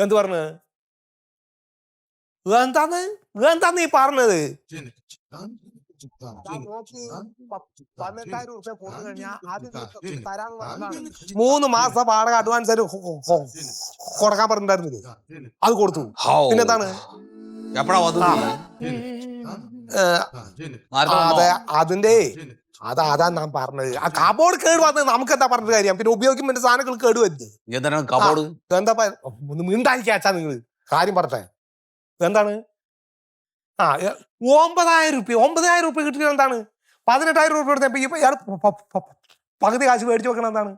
എന്ത് പറഞ്ഞ് എന്താന്ന് നീ പറഞ്ഞത്? 3 മാസം വാടക അഡ്വാൻസ് ആയിട്ട് കൊടുക്കാൻ പറഞ്ഞിട്ടുണ്ടായിരുന്നത്, അത് കൊടുത്തു. പിന്നെന്താണ്? അതെ, അതിന്റെ അതാ ഞാൻ പറഞ്ഞത്. ആ കബോർഡ് കേട് വന്നത് നമുക്ക് എന്താ പറഞ്ഞിട്ട് കാര്യം? പിന്നെ ഉപയോഗിക്കുമ്പോൾ സാധനങ്ങൾ കേട് വരുന്നത് എന്താ? ഒന്ന് മിണ്ടായിക്കാച്ചാ നിങ്ങള് കാര്യം പറഞ്ഞേ. എന്താണ്? 9,000 രൂപ കിട്ടിയത് എന്താണ്? 18,000 രൂപ കൊടുത്തപ്പോ ഇയാൾ പകുതി കാശ് മേടിച്ചു വെക്കണം. എന്താണ്?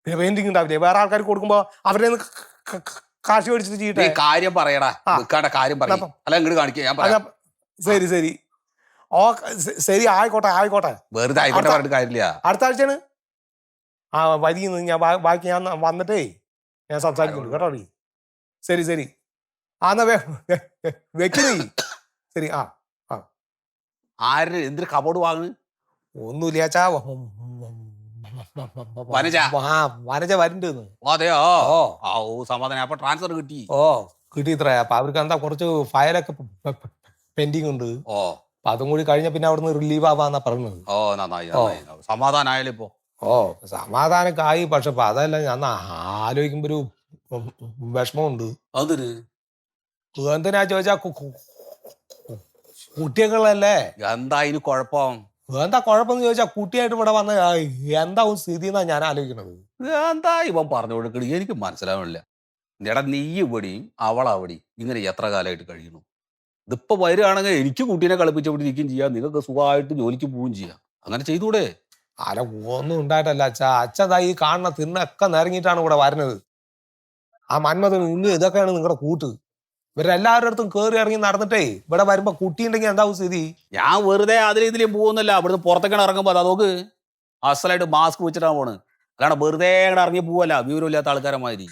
പെയിന്റിങ് ഉണ്ടാവില്ലേ? വേറെ ആൾക്കാർ കൊടുക്കുമ്പോ അവരെ കാശ് മേടിച്ചിട്ട് ചെയ്യട്ടെ. കാര്യം പറയടാ, കാര്യം ശരി ശരി ശരി ആയിക്കോട്ടെ. വെറുതെ ആയിക്കോട്ടെ പറഞ്ഞിട്ട് കാര്യമില്ല. അടുത്ത ആഴ്ചയാണ് വരികുന്നു. ഞാൻ ബാക്കി ഞാൻ വന്നിട്ടേ ഞാൻ സംസാരിക്കുന്നുണ്ട് കേട്ടോ. ശരി ശരി എന്നാ വെക്കുന്നേ. ശരി. ആര് എന്തൊരു കബോർഡ് വാങ്ങുന്നു? ഒന്നുമില്ലാച്ചാ വനജ വരുന്നുണ്ട്. അതെയോ? സമാധാനം. അപ്പൊ ട്രാൻസ്ഫർ കിട്ടി? കിട്ടി. ഇത്ര അപ്പൊ അവർക്ക് എന്താ കുറച്ച് ഫയലൊക്കെ പെൻഡിങ് ഉണ്ട്. അപ്പൊ അതും കൂടി കഴിഞ്ഞ പിന്നെ അവിടുന്ന് റിലീവ് ആവാന്നാ പറഞ്ഞത്. നന്നായി. സമാധാനായാലും ഇപ്പൊ സമാധാനമൊക്കെ ആയി. പക്ഷെ ഇപ്പൊ അതല്ല, ഞാൻ ആലോചിക്കുമ്പോ ഒരു വിഷമമുണ്ട്. അതിന് എന്തിനാ ചോദിച്ചാ കുട്ടികളല്ലേ. എന്താ അതിന് കുഴപ്പം? എന്താ കുഴപ്പമെന്ന് ചോദിച്ചാ കുട്ടിയായിട്ട് ഇവിടെ വന്ന എന്താവും സ്ഥിതി എന്നാ ഞാൻ ആലോചിക്കണത്. എന്താ ഇവൻ പറഞ്ഞു കൊടുക്കണ എനിക്ക് മനസ്സിലാവണില്ല. എടാ, നീ ഇവിടെയും അവളവിടെയും ഇങ്ങനെ എത്ര കാലമായിട്ട് കഴിയണു? ഇതിപ്പോ വരികയാണെങ്കിൽ എനിക്ക് കുട്ടീനെ കളിപ്പിച്ചവിടെ ഇരിക്കുകയും ചെയ്യാം, നിങ്ങൾക്ക് സുഖമായിട്ട് ജോലിക്ക് പോവുകയും ചെയ്യാം. അങ്ങനെ ചെയ്തൂടെ? ഒന്നും ഉണ്ടായിട്ടല്ല അച്ഛതാ ഈ കാണുന്ന തിന്നൊക്കെ നിറങ്ങിയിട്ടാണ് ഇവിടെ വരുന്നത്. ആ മന്മഥനും ഇന്ന് ഇതൊക്കെയാണ് നിങ്ങളുടെ കൂട്ട്. ഇവരെല്ലാവരുടെ അടുത്തും കയറി ഇറങ്ങി നടന്നിട്ടേ ഇവിടെ വരുമ്പോ കുട്ടി ഉണ്ടെങ്കിൽ എന്താവും സ്ഥിതി? ഞാൻ വെറുതെ അതിലും പോകുന്നില്ല. ഇവിടുന്ന് പുറത്തേക്കാണ് ഇറങ്ങുമ്പോ അതാ നോക്ക് അസലായിട്ട് മാസ്ക് വെച്ചിട്ടാണ് പോണ്. കാരണം വെറുതെ ഇറങ്ങി പോവല്ല വിവരമില്ലാത്ത ആൾക്കാരെ മാതിരി.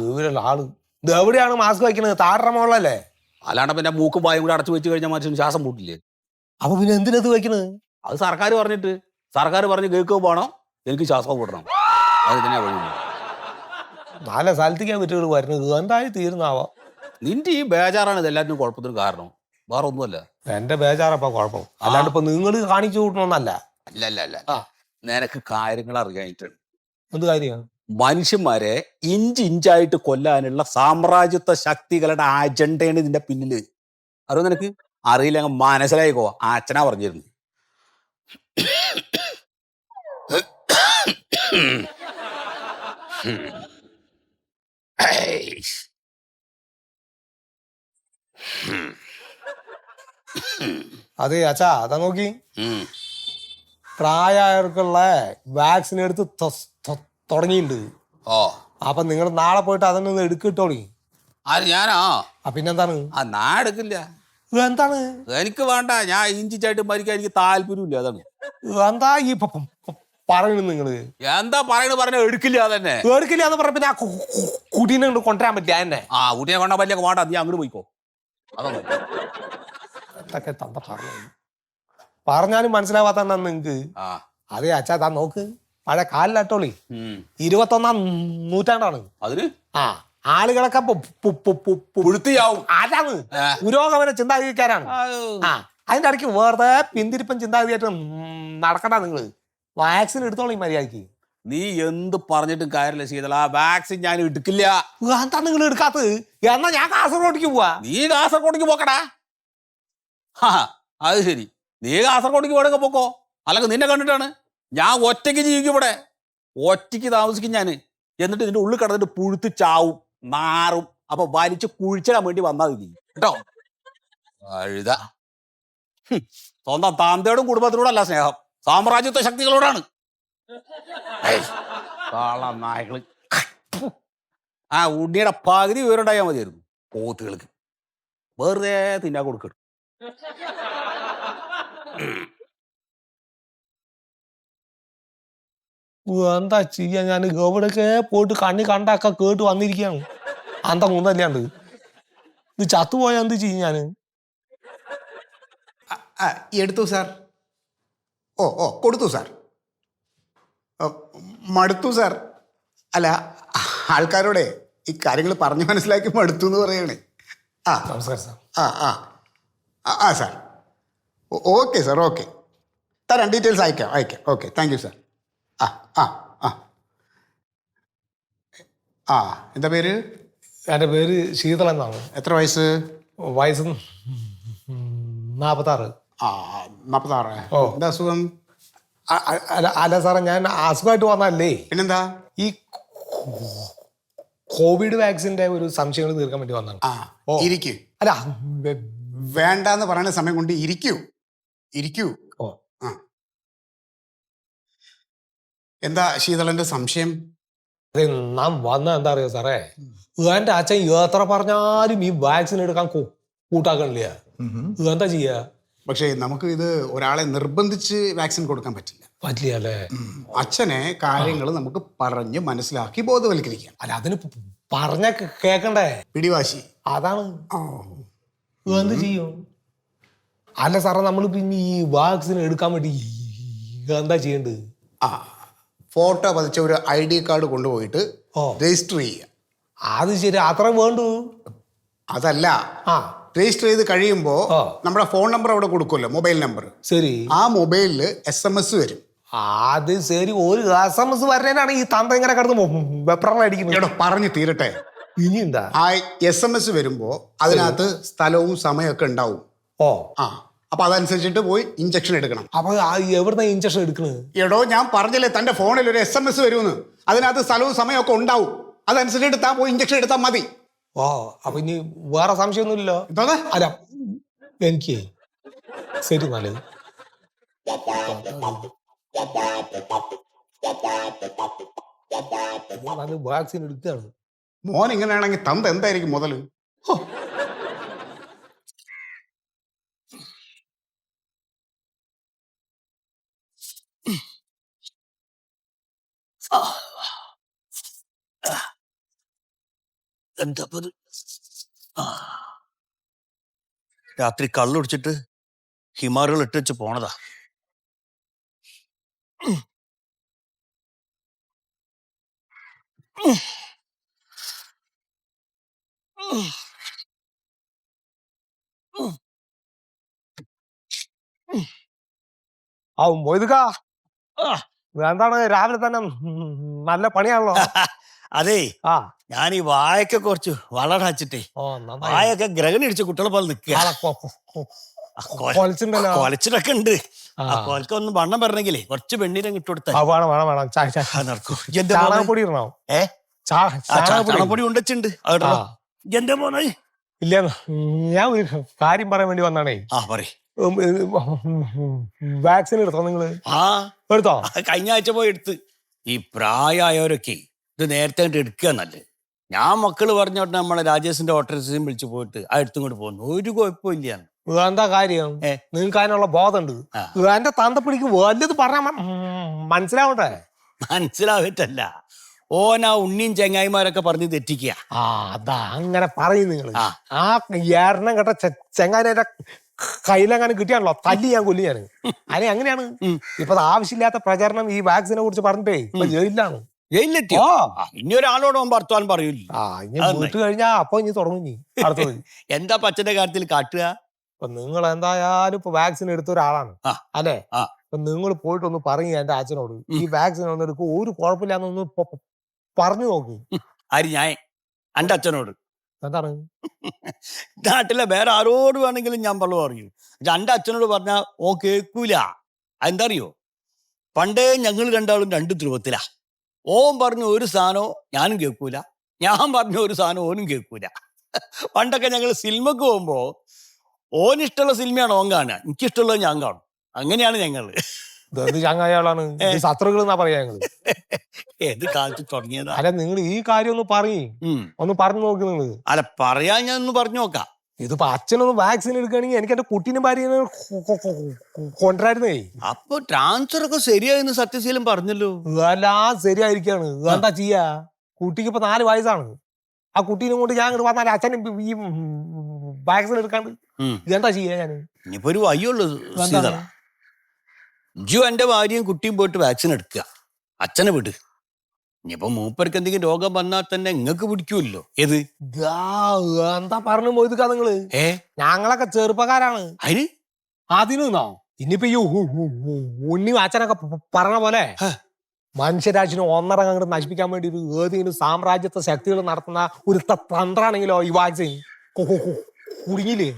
വിവരമുള്ള ആള് ഇത് എവിടെയാണ് മാസ്ക് വയ്ക്കുന്നത്? താഴെ മുകളിലല്ലേ? അല്ലാണ്ട് പിന്നെ മൂക്കും വായും കൂടെ അടച്ചു വെച്ച് കഴിഞ്ഞാൽ മനുഷ്യന് ശ്വാസം പൂട്ടില്ലേ? അപ്പൊ പിന്നെ എന്തിനത് വയ്ക്കണത്? അത് സർക്കാർ പറഞ്ഞിട്ട്. സർക്കാർ പറഞ്ഞ് കേൾക്കുക വേണം, എനിക്ക് ശ്വാസം കൂട്ടണം. അത് തന്നെയാ വഴി. നല്ല സ്ഥലത്തേക്കാൻ പറ്റുകൾ വരുന്നത് എന്തായി തീരുന്നാവോ? നിന്റെ ഈ ബേജാറാണ് ഇതെല്ലാത്തിനും കുഴപ്പത്തിന് കാരണം, വേറെ ഒന്നുമല്ല. എന്റെ ബേജാറപ്പാ കുഴപ്പം, അല്ലാണ്ട് ഇപ്പൊ നിങ്ങൾ കാണിച്ചു കൂട്ടണമെന്നല്ല. അല്ല നിനക്ക് കാര്യങ്ങൾ അറിയാനായിട്ടാണ്. എന്ത് കാര്യം? മനുഷ്യന്മാരെ ഇഞ്ചിഞ്ചായിട്ട് കൊല്ലാനുള്ള സാമ്രാജ്യത്വ ശക്തികളുടെ അജണ്ടയാണ് ഇതിന്റെ പിന്നില്. അറിയോ നിനക്ക്? അറിയില്ല, മനസ്സിലായിക്കോ. അച്ഛനാ പറഞ്ഞിരുന്നു. അതെ അച്ഛാ, അതാ നോക്കി പ്രായമായവർക്കുള്ള വാക്സിൻ എടുത്ത് തുടങ്ങിയിട്ടുണ്ട്. അപ്പൊ നിങ്ങൾ നാളെ പോയിട്ട് അതൊന്ന് എടുക്കിട്ടോളി. ഞാനാ? പിന്നെന്താണ്? ഞാൻ എടുക്കില്ല. എന്താണ്? എനിക്ക് വേണ്ട. ഞാൻ ഇഞ്ചിച്ചായിട്ട് മരിക്കാൻ എനിക്ക് താല്പര്യമില്ല. അതാണ്. എന്താ ഈ പറയുന്നത് നിങ്ങള്? എന്താ പറഞ്ഞ എടുക്കില്ല. അതന്നെ എടുക്കില്ല എന്ന് പറഞ്ഞ പിന്നെ ആ കുട്ടീനെ കൊണ്ടുവരാൻ പറ്റില്ല. എന്നെ കുട്ടീനെ കൊണ്ടാ പറ്റില്ല. വേണ്ട, നീ അങ്ങോട്ട് പോയിക്കോ. അതാണ് എന്തൊക്കെ തന്ത പറഞ്ഞാലും മനസ്സിലാവാത്ത നിങ്ങക്ക്. അതെ അച്ഛാ, താൻ നോക്ക്, പഴയ കാലിലട്ടോളി 21-ാം നൂറ്റാണ്ടാണ്. അതിന് ആളുകളൊക്കെ അതാണ് പുരോഗമന ചിന്താഗതിക്കാരാണ്. അതിന്റെ ഇടയ്ക്ക് വെറുതെ പിന്തിരിപ്പൻ ചിന്താഗതിയായിട്ട് നടക്കണ്ട. നിങ്ങള് വാക്സിൻ എടുത്തോളി മര്യാദക്ക്. നീ എന്ത് പറഞ്ഞിട്ടും കാര്യമില്ല ശീതള, ആ വാക്സിൻ ഞാൻ എടുക്കില്ല. എന്താ നിങ്ങൾ എടുക്കാത്തത്? എന്നാ ഞാൻ കാസർഗോഡേക്ക് പോവാ. നീ കാസർഗോഡേക്ക് പോക്കടാ. അത് ശരി, നീ കാസർഗോഡേക്ക് പോകണൊക്കെ പോക്കോ. അല്ലെങ്കിൽ നിന്നെ കണ്ടിട്ടാണ്. ഞാൻ ഒറ്റയ്ക്ക് ജീവിക്കും ഇവിടെ, ഒറ്റയ്ക്ക് താമസിക്കും ഞാൻ. എന്നിട്ട് ഇതിന്റെ ഉള്ളിൽ കിടന്നിട്ട് പുഴുത്ത് ചാവും, നാറും. അപ്പൊ വലിച്ച് കുഴിച്ചിടാൻ വേണ്ടി വന്നാൽ മതി കേട്ടോ. അഴുത. സ്വന്തം താന്തയോടും കുടുംബത്തിനോടല്ല സ്നേഹം, സാമ്രാജ്യത്വ ശക്തികളോടാണ്. നായകള്. ഉണ്ണിയുടെ പകുതി വിവരമുണ്ടായാൽ മതിയായിരുന്നു. പോത്തുകൾക്ക് വെറുതെ തിന്നാ കൊടുക്കണം. എന്താ ചെയ്യാ? ഞാൻ എവിടെയൊക്കെ പോയിട്ട് കണ്ണി കണ്ടൊക്കെ കേട്ട് വന്നിരിക്കുകയാണ്. അന്ത മൂന്നല്ലാണ്ട് ഇത് ചത്തുപോയാ എന്ത് ചെയ്യും ഞാന്? എടുത്തു സാർ. കൊടുത്തു സാർ. മടുത്തു സാർ. അല്ല, ആൾക്കാരോടെ ഈ കാര്യങ്ങൾ പറഞ്ഞു മനസ്സിലാക്കി മടുത്തു എന്ന് പറയണേ. ആ നമസ്കാരം സാർ. ആ ആ ആ സാർ. Okay sir, okay. തരാം, ഡീറ്റെയിൽസ് അയക്കാം. Okay, thank you sir. ആ ആ ആ ആ എന്താ പേര്? എൻ്റെ പേര് ശീതളൻ എന്നാണ്. എത്ര വയസ്സ്? വയസ്സ് 46. ആ 46. ഓ. എന്താ അസുഖം? അല്ല സാറേ, ഞാൻ അസുഖമായിട്ട് വന്നല്ലേ. പിന്നെന്താ? ഈ കോവിഡ് വാക്സിൻ്റെ ഒരു സംശയങ്ങൾ തീർക്കാൻ വേണ്ടി വന്നതാണ്. ആ ഓ. ഇരിക്കൂ. അല്ല വേണ്ടാന്ന് പറയുന്ന സമയം കൊണ്ട് ഇരിക്കൂ. ഓ. ആ എന്താ ശീതളന്റെ സംശയം? അതെ, നാം വന്ന എന്താ അറിയോ സാറേ, എൻ്റെ അച്ഛൻ എത്ര പറഞ്ഞാലും ഈ വാക്സിൻ എടുക്കാൻ കൂട്ടാക്കണില്ല. എന്താ ചെയ്യാ? പക്ഷേ നമുക്ക് ഇത് ഒരാളെ നിർബന്ധിച്ച് വാക്സിൻ കൊടുക്കാൻ പറ്റില്ല. പറ്റില്ല അല്ലേ? അച്ഛനെ കാര്യങ്ങൾ നമുക്ക് പറഞ്ഞ് മനസ്സിലാക്കി ബോധവൽക്കരിക്കാം. അല്ല, അതിന് പറഞ്ഞ കേക്കണ്ടേ? പിടിവാശി അതാണ്. ഓ. എന്ത് ചെയ്യും? അല്ല സാറേ, നമ്മൾ പിന്നെ ഈ വാക്സിൻ എടുക്കാൻ വേണ്ടി എന്താ ചെയ്യേണ്ടത്? ആ ഫോട്ടോ പതിച്ച ഒരു ID കാർഡ് കൊണ്ടുപോയിട്ട് ഓ. രജിസ്റ്റർ ചെയ്യുക. അത് ശരി, അത്ര വേണ്ടു? അതല്ല, ആ രജിസ്റ്റർ ചെയ്ത് കഴിയുമ്പോൾ ഓ. നമ്മുടെ ഫോൺ നമ്പർ അവിടെ കൊടുക്കുമല്ലോ, മൊബൈൽ നമ്പർ. ശരി. ആ മൊബൈലിൽ SMS വരും. അത് ശരി, ഒരു SMS വരുന്നതിനാണ് ഈ തന്ത ഇങ്ങനെ കിടന്ന് വെപ്രാളടിക്കുന്നത്. എടോ പറഞ്ഞു തീരട്ടെ. ഇനി എന്താ? ആ SMS വരുമ്പോൾ അതിനകത്ത് സ്ഥലവും സമയമൊക്കെ ഉണ്ടാവും. ഓ. ആ അപ്പൊ അതനുസരിച്ചിട്ട് പോയി ഇഞ്ചക്ഷൻ എടുക്കണം. അപ്പൊ എവിടുന്ന ഇഞ്ചക്ഷൻ എടുക്കണത്? എടോ ഞാൻ പറഞ്ഞില്ലേ തന്റെ ഫോണിൽ ഒരു SMS വരുമെന്ന്, അതിനകത്ത് സ്ഥലവും സമയമൊക്കെ ഉണ്ടാവും. അതനുസരിച്ചിട്ട് താൻ പോയി ഇഞ്ചക്ഷൻ എടുത്താൽ മതി. ഓ, അപ്പൊ ഇനി വേറെ സംശയമൊന്നുമില്ലല്ലോ? എന്താ? അല്ല, എനിക്ക് ശരി, നല്ലത്. വാക്സിൻ എടുക്കുകയാണ്. മോൻ ഇങ്ങനെയാണെങ്കിൽ തന്ത എന്തായിരിക്കും മുതല്? എന്താ രാത്രി കള്ളുടിച്ചിട്ട് ഹിമാറുകൾ ഇട്ട് വെച്ച് പോണതാ. ആ മൊയ്തുക്കാ, എന്താണ് രാവിലെ തന്നെ നല്ല പണിയാണല്ലോ. അതേ, ആ ഞാൻ ഈ വായൊക്കെ കുറച്ച് വളരാച്ചിട്ടേ, ഓ നന്നായി. വായൊക്കെ ഗ്രഹണി അടിച്ച കുട്ടികളെ പോലെ നിൽക്കുക. കൊലച്ചിണ്ടല്ലോ. കൊലച്ചിട്ടൊക്കെ ഉണ്ട്. ആ. കൊലക്കൊന്ന് വണ്ണം പറഞ്ഞെങ്കിലേ കുറച്ച് വെണ്ണീരം ഇട്ട് കൊടുത്താൽ ആ, വേണം വേണം വേണം. നടക്കും. ചാണകപ്പൊടി ഇടണോ? ചാണകപ്പൊടി ഉണ്ടച്ചുണ്ട്. ആ. എന്റെ മോനെ ഇല്ല, ഞാൻ ഒരു കാര്യം പറയാൻ വേണ്ടി വന്നാണേ. ആ പറയ്. വാക്സിൻ എടുത്തോ നിങ്ങള്? ആ എടുത്തോ? കഴിഞ്ഞ ആഴ്ച പോയി എടുത്ത്. ഈ പ്രായമായവരൊക്കെ ഇത് നേരത്തെ ആയിട്ട് എടുക്കുക നല്ലത്. ഞാൻ മക്കള് പറഞ്ഞോട്ട് നമ്മളെ രാജേഷിന്റെ ഓട്ടോറിക്ഷയും വിളിച്ചു പോയിട്ട് ആ എടുത്തും കൊണ്ട് പോകുന്നു. ഒരു കുഴപ്പമില്ല. എന്താ കാര്യം? നിങ്ങൾക്ക് അതിനുള്ള ബോധമുണ്ട്. ആ. എന്റെ തന്തപ്പിടിക്ക് വലുത് പറഞ്ഞാൽ മനസ്സിലാവട്ടെ. മനസ്സിലാവിട്ടല്ല, ഓനാ ഉണ്ണിയും ചെങ്ങായിമാരൊക്കെ പറഞ്ഞ് തെറ്റിക്കുക. ആ അതാ അങ്ങനെ പറയും നിങ്ങൾ. ആ. ആ എണ്ണം കേട്ട ചെങ്ങാനെ കയ്യിലെങ്ങാനും കിട്ടിയാണല്ലോ തല്ലി ഞാൻ കൊല്ലി ഞാൻ. അതിനെ അങ്ങനെയാണ് ഇപ്പൊ ആവശ്യമില്ലാത്ത പ്രചരണം ഈ വാക്സിനെ കുറിച്ച് പറഞ്ഞിട്ടേ ഇപ്പൊ ജയിലിലാണ്. ജയിലെത്തിയോ? ഇനി ഒരാളോട് വർത്താനം പറയൂല. ആ ഇനി വീട്ട് കഴിഞ്ഞാ അപ്പൊ ഇനി തുടങ്ങും ഇനി അടുത്തത്. എന്താ പച്ചന്റെ കാര്യത്തിൽ കാട്ടുക? ഇപ്പൊ നിങ്ങൾ എന്തായാലും ഇപ്പൊ വാക്സിൻ എടുത്ത ഒരാളാണ് ആ. അല്ലെ? ആ. അപ്പൊ നിങ്ങൾ പോയിട്ടൊന്ന് പറയും എന്റെ അച്ഛനോട്, ഈ വാക്സിൻ ഒന്നും എടുക്കും ഒരു കുഴപ്പമില്ലാന്നൊന്ന് പറഞ്ഞു നോക്ക്. ആര്? ഞാൻ എന്റെ അച്ഛനോട്? എന്താണ്? നാട്ടിലെ വേറെ ആരോട് വേണമെങ്കിലും ഞാൻ പറയൂ. എന്റെ അച്ഛനോട് പറഞ്ഞാ ഓ കേൾക്കൂല. എന്താ അറിയോ, പണ്ടേ ഞങ്ങൾ രണ്ടാളും രണ്ട് ധ്രുവത്തിലാ. ഓൻ പറഞ്ഞ ഒരു സാധനവും ഞാനും കേൾക്കൂല, ഞാൻ പറഞ്ഞ ഒരു സാധനം ഓനും കേൾക്കൂല. പണ്ടൊക്കെ ഞങ്ങൾ സിനിമക്ക് പോകുമ്പോ ഓനിഷ്ടമുള്ള സിനിമയാണ് ഓൻ കാണുക, എനിക്കിഷ്ടമുള്ളത് ഞാൻ കാണും. അങ്ങനെയാണ് ഞങ്ങള്. ഇത് ചങ്ങായാളാണ്, ശത്രുക്കൾ എന്നാ പറയാ ഞങ്ങള്. ഏത് കാലത്ത് തുടങ്ങിയതാ? അല്ല നിങ്ങൾ ഈ കാര്യം ഒന്ന് പറയും, ഒന്ന് പറഞ്ഞു നോക്ക് നിങ്ങൾ. അല്ല പറയാൻ ഞാൻ ഒന്ന് പറഞ്ഞു നോക്കാം. ഇതിപ്പോ അച്ഛനൊന്ന് വാക്സിൻ എടുക്കുകയാണെങ്കിൽ എനിക്ക് എന്റെ കുട്ടീനും ഭാര്യനെ കൊണ്ടുവരായിരുന്നേ. അപ്പൊ ട്രാൻസ്ഫർ ഒക്കെ ശരിയായെന്ന് സത്യശീലം പറഞ്ഞല്ലോ. എല്ലാം ശരിയായിരിക്കാണ്. എന്താ ചെയ്യാ? കുട്ടിക്ക് ഇപ്പൊ 4 വയസ്സാണ്. ആ കുട്ടീനെ കൊണ്ട് ഞാൻ ഇങ്ങോട്ട് വന്നാൽ അച്ഛൻ ഈ വാക്സിൻ എടുക്കാണ്ട് ഇതെന്താ ചെയ്യാ ഞാൻ? ഇനിയിപ്പോ ഒരു വയ്യുള്ളൂ സീത. ജു എന്റെ ഭാര്യയും കുട്ടിയും പോയിട്ട് വാക്സിൻ എടുക്കുക, അച്ഛനെ വിട്. ഇനിയിപ്പോ മൂപ്പർക്ക് എന്തെങ്കിലും രോഗം വന്നാൽ തന്നെ നിങ്ങൾക്ക് പിടിക്കുമല്ലോ. ഏത് എന്താ പറഞ്ഞു പോയത് നിങ്ങള്? ഞങ്ങളൊക്കെ ചെറുപ്പക്കാരാണ്. അതിന് അതിനോ ഇനിയിപ്പോ ഈ ഉണ്ണി അച്ഛനൊക്കെ പറഞ്ഞ പോലെ മനുഷ്യരാശിനെ ഒന്നടങ്കം അങ്ങോട്ട് നശിപ്പിക്കാൻ വേണ്ടി ഒരു ഏതെങ്കിലും സാമ്രാജ്യത്തെ ശക്തികൾ നടത്തുന്ന ഒരു തന്ത്രാണെങ്കിലോ ഈ വാക്സിൻ കുടുങ്ങിയില്ലേ?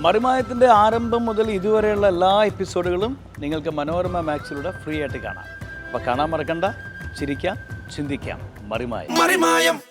മറിമായത്തിന്റെ ആരംഭം മുതൽ ഇതുവരെയുള്ള എല്ലാ എപ്പിസോഡുകളും നിങ്ങൾക്ക് മനോരമ മാക്സിലൂടെ ഫ്രീ ആയിട്ട് കാണാം. അപ്പൊ കാണാൻ മറക്കണ്ട. ചിരിക്കാം, ചിന്തിക്കാം. മറിമായം.